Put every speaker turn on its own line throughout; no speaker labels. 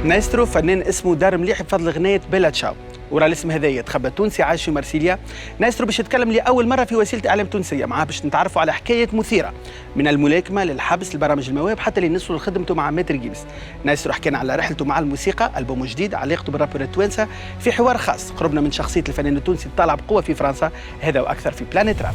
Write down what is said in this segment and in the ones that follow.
نايسترو فنان اسمه دار مليح بفضل غناية بيلا تشاو، ورا الاسم هذايا تخبى تونسي عايش في مرسيليا. نايسترو باش يتكلم لأول مرة في وسيلة إعلام تونسية، معاه باش نتعرفوا على حكاية مثيرة من الملاكمة للحبس لبرامج المواهب حتى اللي نصلوا لخدمته مع ماتر جيمس. نايسترو حكينا على رحلته مع الموسيقى، ألبوم جديد، علاقته بالرابر التوانسة، في حوار خاص قربنا من شخصية الفنان التونسي طالع بقوة في فرنسا. هذا وأكثر في بلانيت راب.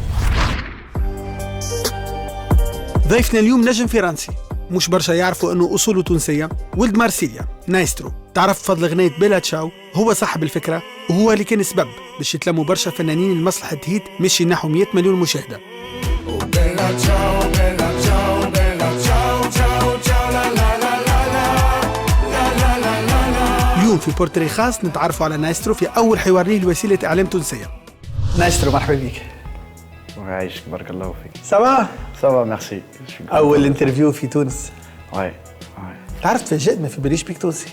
ضيفنا اليوم نجم فرنسي مش برشا يعرفوا انه اصوله تونسيه، ولد مارسيليا. نايسترو تعرف بفضل غنايه بيلا تشاو، هو صاحب الفكره وهو اللي كان سبب باش يتلموا برشا فنانين لمصلحه هيت مشي نحو 100 مليون مشاهده. اليوم في بورتري خاص نتعرفوا على نايسترو في اول حوار ليه لوسيله اعلام تونسيه. نايسترو مرحبا بك.
ويعيشك بارك الله فيك.
سافا؟
سافا ميرسي.
اول انترفيو في تونس.
واي
تعرف تفاجئت ما في باليش بيك تونسي.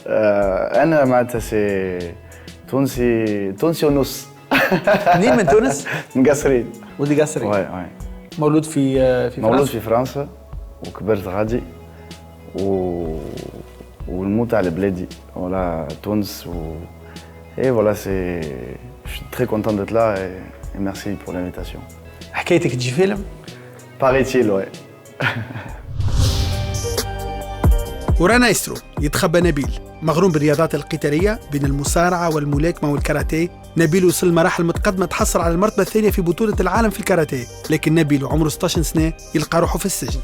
انا معناتها سي تونسي ونص.
منين من تونس؟
من قصرين.
ولدي قصري.
واي
مولود في فرنسا.
مولود في فرنسا وكبرت غادي والموت على بلادي ولا تونس et voilà c'est je suis très content d'être là et merci pour l'invitation.
حكايتك تجي فيلم؟
Paraît-il, ouais.
ورا نايسترو يتخبى نبيل، مغروم بالرياضات القتالية بين المصارعة والملاكمة والكاراتيه. نبيل وصل لمراحل متقدمة، تحصل على المرتبة الثانية في بطولة العالم في الكاراتيه، لكن نبيل عمره 16 سنة يلقى روحه في السجن.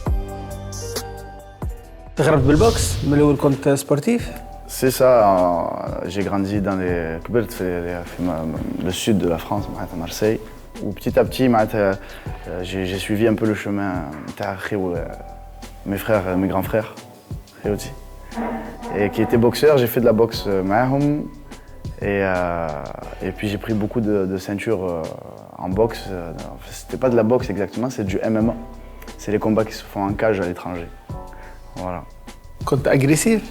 تغربت بالبوكس من الأول كنت سبورتيف؟
C'est ça, j'ai grandi dans les... كبرت في le sud de la France, à Marseille. Où petit à petit, j'ai suivi un peu le chemin mes frères, mes grands frères, et qui étaient boxeurs. J'ai fait de la boxe et puis j'ai pris beaucoup de ceintures en boxe. C'était pas de la boxe exactement, c'est du MMA. C'est les combats qui se font en cage à l'étranger. Voilà.
كنت agressif?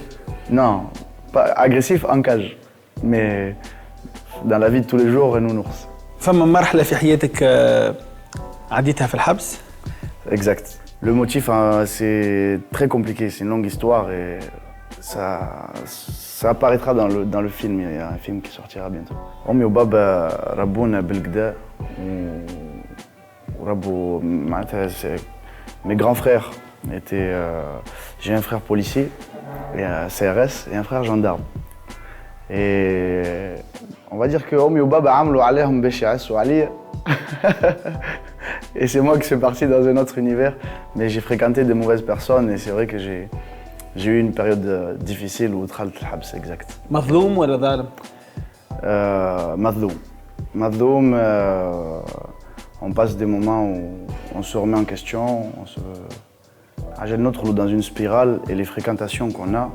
Non, pas agressif en cage, mais dans la vie de tous les jours, nounours.
فما مرحلة في حياتك عديتها في الحبس؟
Exact. Le motif, c'est très compliqué, c'est une longue histoire et ça apparaîtra dans le film. Il y a un film qui sortira bientôt. أمي وبابا ربونا بالكدا وربوا معناتها mes grands frères étaient j'ai un frère policier et un CRS et un frère gendarme. Et on va dire que أمي وبابا عملوا عليهم باش يعسوا عليا. Et c'est moi qui suis parti dans un autre univers, mais j'ai fréquenté des mauvaises personnes et c'est vrai que j'ai eu une période difficile où دخلت الحبس exact.
مظلوم ولا ظالم؟
مظلوم. On passe des moments où on se remet en question, on notre dans une spirale et les fréquentations qu'on a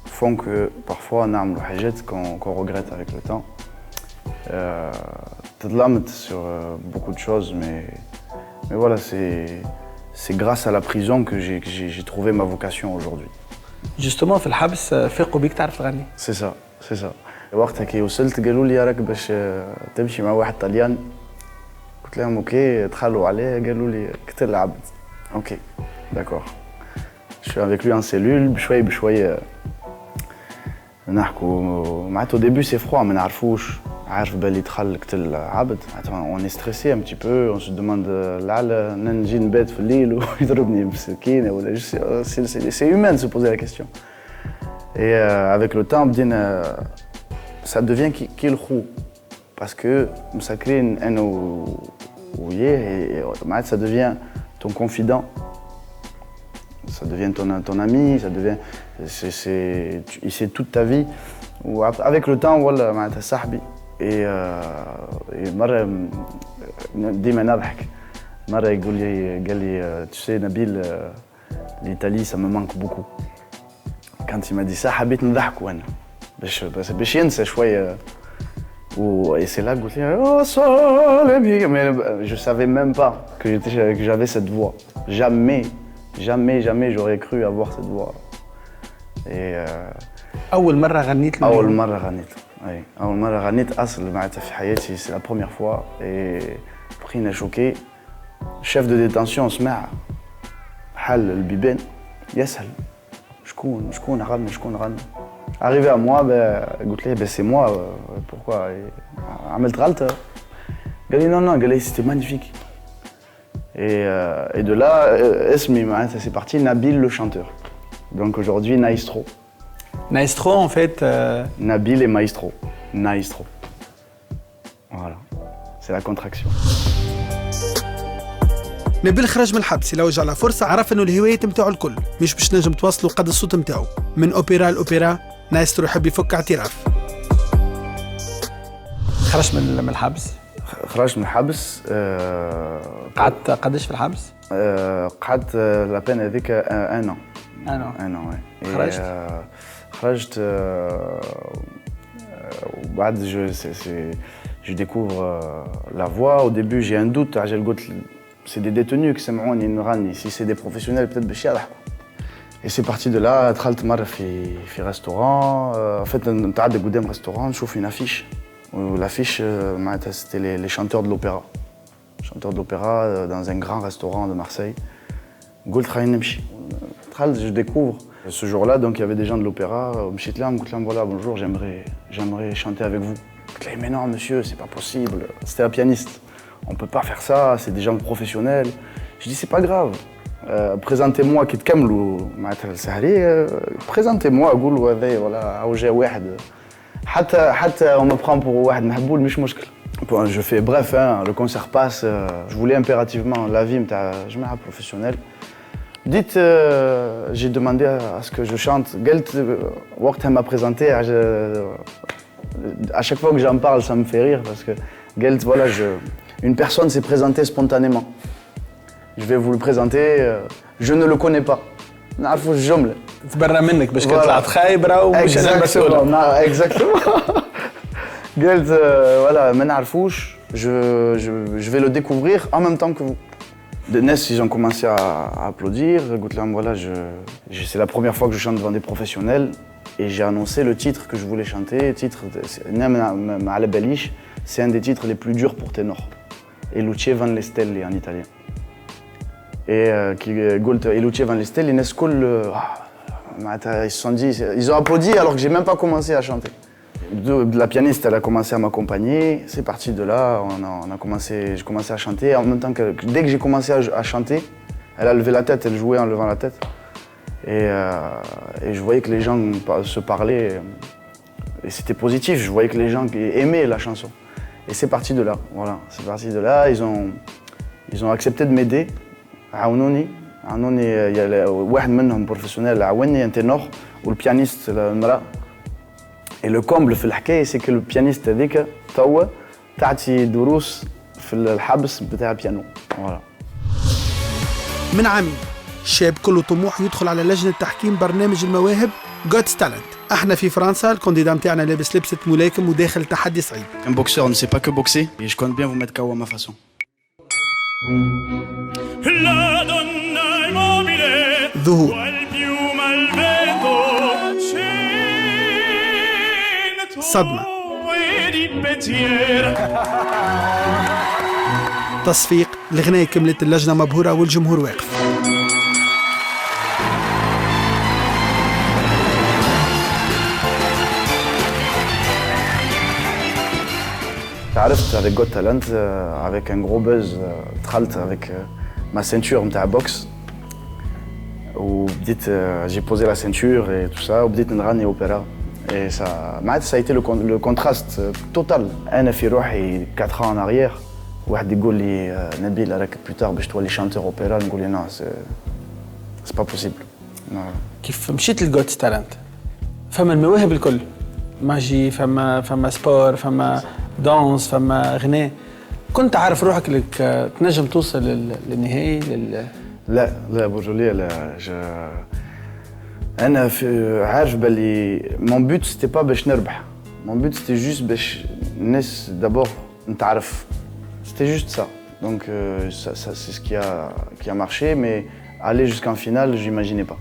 font que parfois نعملوا حاجات qu'on regrette avec le temps. تظلمت sur beaucoup de choses, mais voilà, c'est grâce à la prison que j'ai trouvé ma vocation aujourd'hui.
Justement في الحبس فاقوا بيك تعرف تغني.
C'est ça. وقتها كي وصلت قالوا لي راك باش تمشي مع واحد طليان. قلت لهم اوكي، دخلوا عليه قالوا لي قتل عبد. اوكي d'accord. Je suis avec lui en cellule بشوي نحكوا معناتها au début c'est froid ما نعرفوش. عارف بالي دخل قتل عبد. On est stressé un petit peu, on se demande لعل نجي نبات في الليل ويضربني بسكينه ولا c'est humain de se poser la question. Et avec le temps بدينا ça devient qui الخو parce que مسكرين انا وياه معناتها ça devient ton confident. Ça devient ton ami, ça devient il sait toute ta vie. Avec le temps voilà معناتها صاحبي. Et مرة ديما نضحك. مرة قال لي tu sais Nabil, l'Italie ça me manque beaucoup. Quand il m'a dit ça حبيت نضحك وانا باش ينسى شوية. Et c'est là que قلت لي oh Salim, mais je savais même pas que j'avais cette voix. Jamais j'aurais cru avoir cette voix. Et
أول مرة غنيت له؟
أول مرة غنيت أصل معناتها في حياتي. C'est la première fois et بقينا شوكي. chef de détention سمع حل البيبان يسأل شكون غنى. Arrivé à moi, قلت له c'est moi, pourquoi عملت غلطة. قال لي non, قال لي c'était magnifique. Et de là, اسمي معناتها c'est parti Nabil le chanteur. Donc aujourd'hui Naistro.
Maestro en fait.
Nabil et Maestro. Naistro. Voilà. C'est la contraction.
نبيل خرج من الحبس لو جا على فرصة عرف انه الهوايات متاعو الكل مش باش نجم تواصلوا قد الصوت متاعو من اوبرا لاوبرا نايسترو يحب يفك اعتراف. خرج من الحبس.
خرجت من الحبس.
قعدت قداش في الحبس؟
قعدت لابين هذيك ان ان
خرجت.
خرجت وبعد je découvre la voix. Au début j'ai un doute. C'est des détenus qui سمعوني نغني. Si c'est des professionnels peut-être باش يضحكوا. Et c'est parti de là. دخلت مرة في restaurant. En fait نتعدى قدام restaurant نشوف une affiche. L'affiche معناتها c'était les chanteurs de l'opéra. Chanteurs de l'opéra dans un grand restaurant de Marseille. قلت خلينا نمشي. دخلت je découvre. Ce jour-là donc il y avait des gens de l'opéra. مشيت لهم قلت لهم voilà bonjour j'aimerais chanter avec vous. قلت لهم mais non monsieur c'est pas possible. C'était un pianiste. On peut pas faire ça, c'est des gens professionnels. Je dis c'est pas grave. Présentez-moi كي تكملوا معناتها السهرية. Présentez-moi قولوا هذا ولا أو جا واحد. حتى on me prend pour واحد محبول مش مشكل. Bon, je fais bref, hein, le concert passe. Je voulais impérativement l'avis نتاع جماعة professionnelle. Dites, j'ai demandé à ce que je chante. قلت وقتها m'a présenté. À chaque fois que j'en parle, ça me fait rire parce que قلت voilà une personne s'est présentée spontanément. Je vais vous le présenter. Je ne le connais pas. نعرفوا الجملة.
تبرى منك باش طلعت خايبرة ومش انا مسؤول.
Exactement. قلت voilà ما نعرفوش. Je vais le découvrir en même temps que vous. De Ness, ils ont commencé à applaudir. قلت لهم voilà c'est la première fois que je chante devant des professionnels et j'ai annoncé le titre que je voulais chanter. Titre ما على باليش. C'est un des titres les plus durs pour ténor. Et Luce van le Stelle en italien. Et Luce van le Stelle, ils se sont dit, ils ont applaudi alors que j'ai même pas commencé à chanter. La pianiste, elle a commencé à m'accompagner. C'est parti de là, j'ai commencé à chanter. En même temps que dès que j'ai commencé à chanter, elle a levé la tête, elle jouait en levant la tête. Et je voyais que les gens se parlaient. Et c'était positif. Je voyais que les gens aimaient la chanson. Et c'est parti de là, voilà. C'est parti de là, ils ont accepté de m'aider. عاونوني il y a واحد منهم professionnel عاوني un ténor ou le pianiste المرأة. Et le comble في الحكاية c'est que le pianiste هذيك توا تعطي دروس في الحبس بتاع بيانو. voilà. من عامين شاب كله طموح يدخل على لجنة تحكيم برنامج المواهب Got Talent. احنا في فرنسا الكانديدا نتاعنا لابس لبسة ملاكم وداخل تحدي صعيب. Un boxeur ne sait pas que boxer et je compte bien vous mettre KO à ma façon.
ظهور صدمة تصفيق الغناية كملت اللجنة مبهورة والجمهور واقف.
تعرفت avec Got Talent avec un gros buzz. دخلت avec ma ceinture نتاع boxe وبديت j'ai posé la ceinture et tout ça وبديت نغني opéra. Et ça a été le contraste total. أنا في روحي 4 ans en arrière واحد يقول لي نبيل راك plus tard باش تولي chanteur opéra نقول لي non c'est pas possible.
كيف مشيت للجوت تالنت فما المواهب الكل ماجي فما سبور فما دانس فما غناء كنت عارف روحك لك تنجم توصل للنهائي
لا برجولية لا أنا عارف باللي mon but c'était pas باش نربح mon but c'était juste باش الناس d'abord نتعرف c'était juste ça donc ça c'est ce qui a marché mais aller jusqu'en finale j'imaginais pas.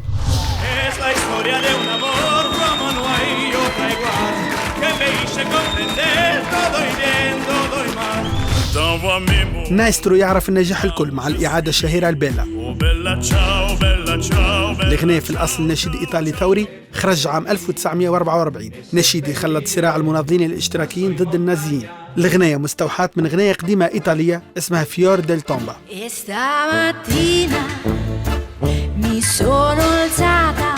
Es la historia de un amor como no hay otra igual que me hice comprender todo y bien todo y mal t'envoie mes mots.
نايسترو يعرف النجاح الكل مع الإعادة الشهيرة البيلا.
Oh bella ciao, bella ciao, bella
الغناء في الأصل نشيد إيطالي ثوري خرج عام 1944، نشيد يخلد صراع المناضلين الاشتراكيين ضد النازيين. الغناية مستوحاة من غناية قديمة إيطالية اسمها فيور ديل تومبا.
Stamattina mi sono alzata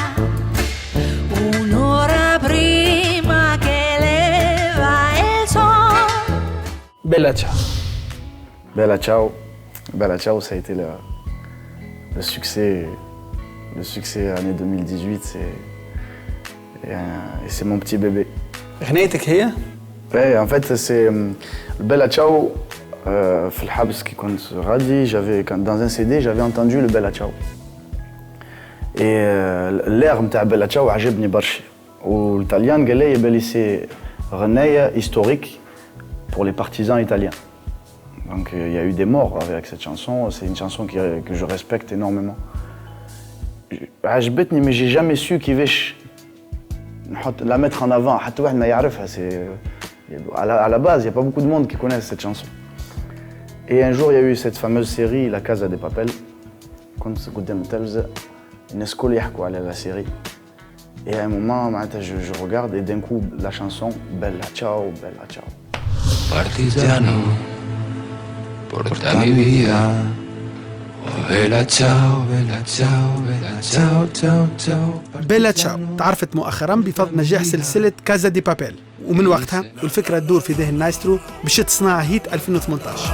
un'ora prima che leva il sole.
بيلا تشاو.
Bella Ciao, ça a été le succès année 2018 et c'est mon petit bébé.
غنايتك هي؟
Ouais, en fait, c'est Bella Ciao. في الحبس كي كنت غادي dans un CD j'avais entendu le Bella Ciao. Et l'air نتاع Bella Ciao عجبني برشا. والإيطاليان قال لي بالي سي غناية historique pour les partisans italiens. Donc il y a eu des morts avec cette chanson, c'est une chanson que je respecte énormément. عجبتني mais j'ai jamais su كيفاش نحط la mettre en avant حتى واحد ما يعرفها. C'est à la base, il n'y a pas beaucoup de monde qui connaissent cette chanson. Et un jour, il y a eu cette fameuse série La Casa des Papel. Quand قدام التلفزة الناس الكل يحكوا على la série. Et à un moment, je regarde et d'un coup, la chanson Bella Ciao, Bella Ciao.
Partigiano, portami via. Oh, bella ciao, bella ciao, bella ciao, ciao, ciao.
بيلا تشاو تعرفت مؤخرا بفضل نجاح سلسلة كازا دي بابيل، ومن وقتها والفكرة تدور في ذهن نايسترو باش تصنع هيت 2018.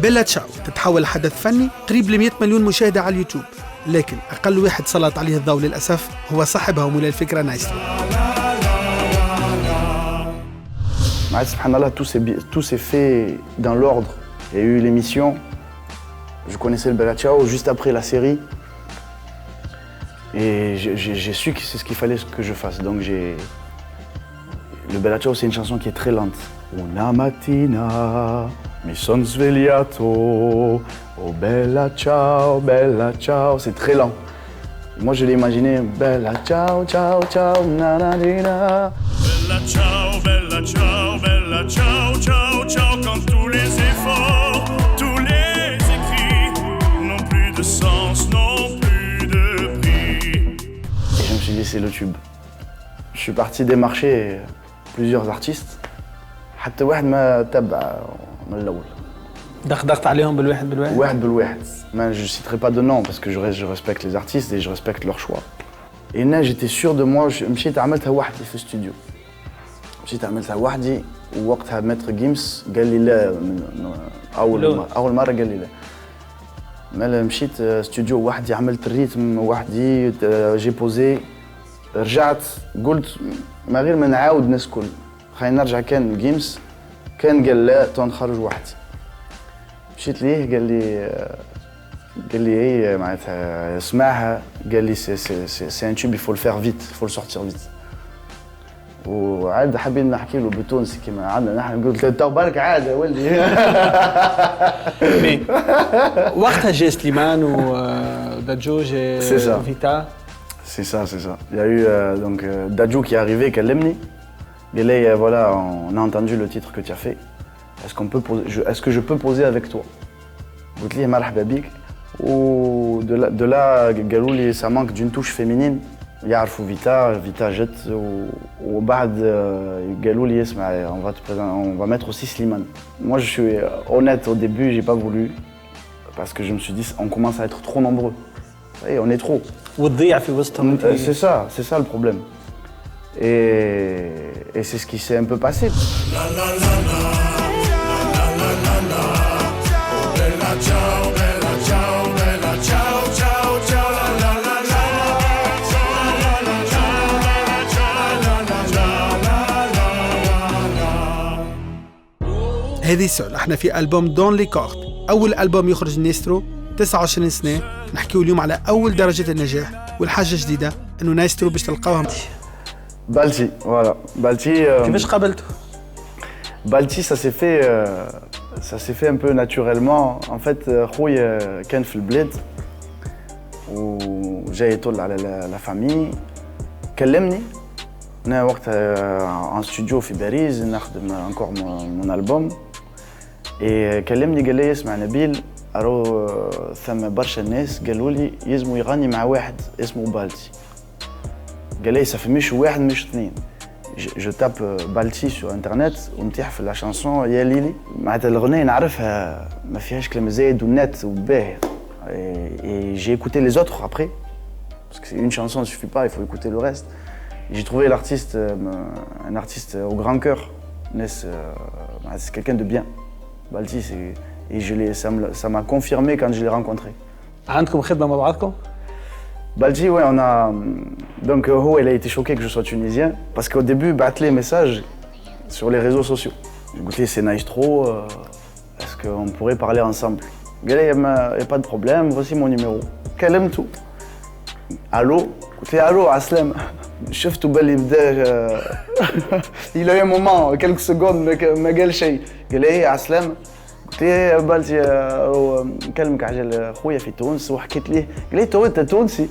بيلا تشاو تتحول لحدث فني قريب ل 100 مليون مشاهدة على اليوتيوب، لكن أقل واحد سلط عليه الضوء للأسف هو صاحبها ومولاي الفكرة نايسترو.
Subhanallah, tout s'est fait dans l'ordre. Il y a eu l'émission, je connaissais le Bella Ciao juste après la série. Et j'ai su que c'est ce qu'il fallait que je fasse. Donc le Bella Ciao, c'est une chanson qui est très lente. Una mattina mi son svegliato, oh bella ciao, c'est très lent. Moi je l'ai imaginé, bella ciao, ciao, ciao, nanadina.
Bella ciao, bella ciao, bella ciao, ciao, ciao. Quand tous les efforts, tous les écrits n'ont plus de sens, n'ont plus de prix.
Et je me suis dit, c'est le tube. Je suis parti démarcher plusieurs artistes. حتى واحد ما تبع من الأول.
ضغطت عليهم بالواحد
بالواحد. Mais je ne citerai pas de nom parce que je respecte les artistes et je respecte leur choix. Et là, j'étais sûr de moi, مشيت عملتها وحدي في الاستوديو. مشيت عملتها وحدي ووقتها متر جيمس قال لي لا أول مرة قال لي لا. مالا مشيت استوديو وحدي عملت الريتم وحدي جي بوزي رجعت قلت ما غير ما نعاود الناس الكل خلينا نرجع كان جيمس كان قال لا تو نخرج وحدي مشيت ليه قال لي هي معناتها اسمعها قال لي سي ان توب il faut le faire vite il faut le sortir vite وعاد حابين نحكي له بالتونسي كيما عندنا نحن قلت له تو برك عاد يا ولدي
وقتها جا سليمان وداجو جا فيتا.
C'est ça. Il y a eu donc Dadju qui est arrivé, كلمني قال لي voilà on a entendu le titre que tu as fait. Est-ce que je peux poser avec toi? قلت ليه مرحبا بيك. و de là قالوا لي ça manque d'une touche féminine. يعرفوا فيتا جت وبعد قالوا لي اسمع on va mettre aussi Slimane. Moi je suis honnête au début, j'ai pas voulu parce que je me suis dit on commence à être trop nombreux. Et on est trop.
وتضيع في وسطهم.
C'est ça le problème. Et c'est ce qui s'est un peu passé.
هذه سؤال احنا في ألبوم دون لي كورت، أول ألبوم يخرج نايسترو 29 سنة. نحكيو اليوم على أول درجة النجاح والحاجة جديدة إنه نايسترو باش تلقاوها.
بالتي voilà. بالتي
كيفاش قابلته؟
بالتي ça s'est fait un peu naturellement. En fait خويا كان في البلاد وجاي يطل على لا فامي كلمني. أنا وقتها ان ستوديو في باريس نخدم encore mon album كلمني قال لي اسمع نبيل راهو ثم برشا ناس قالوا لي يلزموا يغني مع واحد اسمه بالتي. قال لي ça fait مش واحد مش اثنين. جو تاب بالتي sur internet ومتيح في لا شانسون يا ليلي معناتها الأغنية نعرفها ما فيهاش كلام زايد ونت وباهي. Et j'ai écouté les autres après parce que une chanson ne suffit pas, il faut écouter le reste. J'ai trouvé l'artiste un artiste au grand cœur. C'est quelqu'un de bien. Balti, et ça m'a confirmé quand je l'ai rencontré.
عندكم خدمة مع بعضكم؟
Balti, ouais, on a. Donc, Ho, elle a été choquée que je sois tunisien parce qu'au début, battre les messages sur les réseaux sociaux. Écoutez, c'est Naistro, est-ce qu'on pourrait parler ensemble? Il n'y a pas de problème, voici mon numéro. Kalem tout. Allô? Écoutez, allô, Aslem. شفته باللي بدا il a eu un moment quelques secondes ما قال شيء قال لي يا عسلامة قلت له بالتي نكلمك على خويا في تونس وحكيت ليه قال لي تو انت تونسي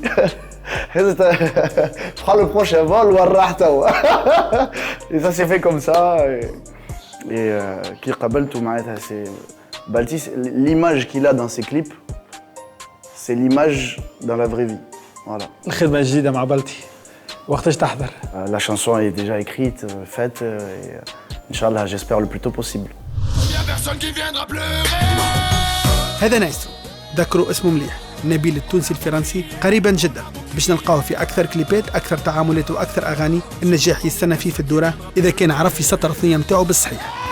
هزت بقى لو بروشين فول وراح توا et ça s'est fait comme ça et كي قابلته معناتها سي بالتي l'image qu'il a dans ses clips c'est l'image dans la vraie vie voilà.
الخدمة الجديدة مع بلتي وقتاش تحضر؟
La chanson est déjà écrite, faite, et Inch'Allah, j'espère le plus tôt possible.
هذا نايسترو، ذكروا اسمه مليح، نبيل التونسي الفرنسي قريبا جدا، باش نلقاوه في أكثر كليبات، أكثر تعاملات وأكثر أغاني، النجاح يستنى فيه في الدورة إذا كان عرف يسطر الثنية متاعه بالصحيح.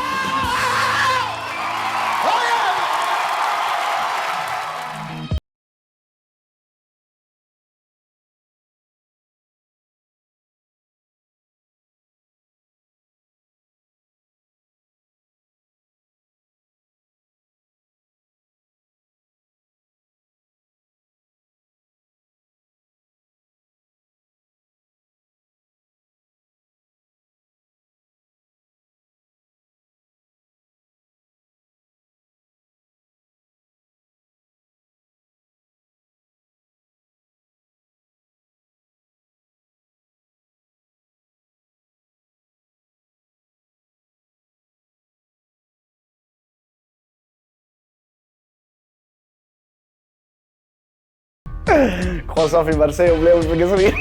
Croissant في مارسيل وبلاوي في قصرين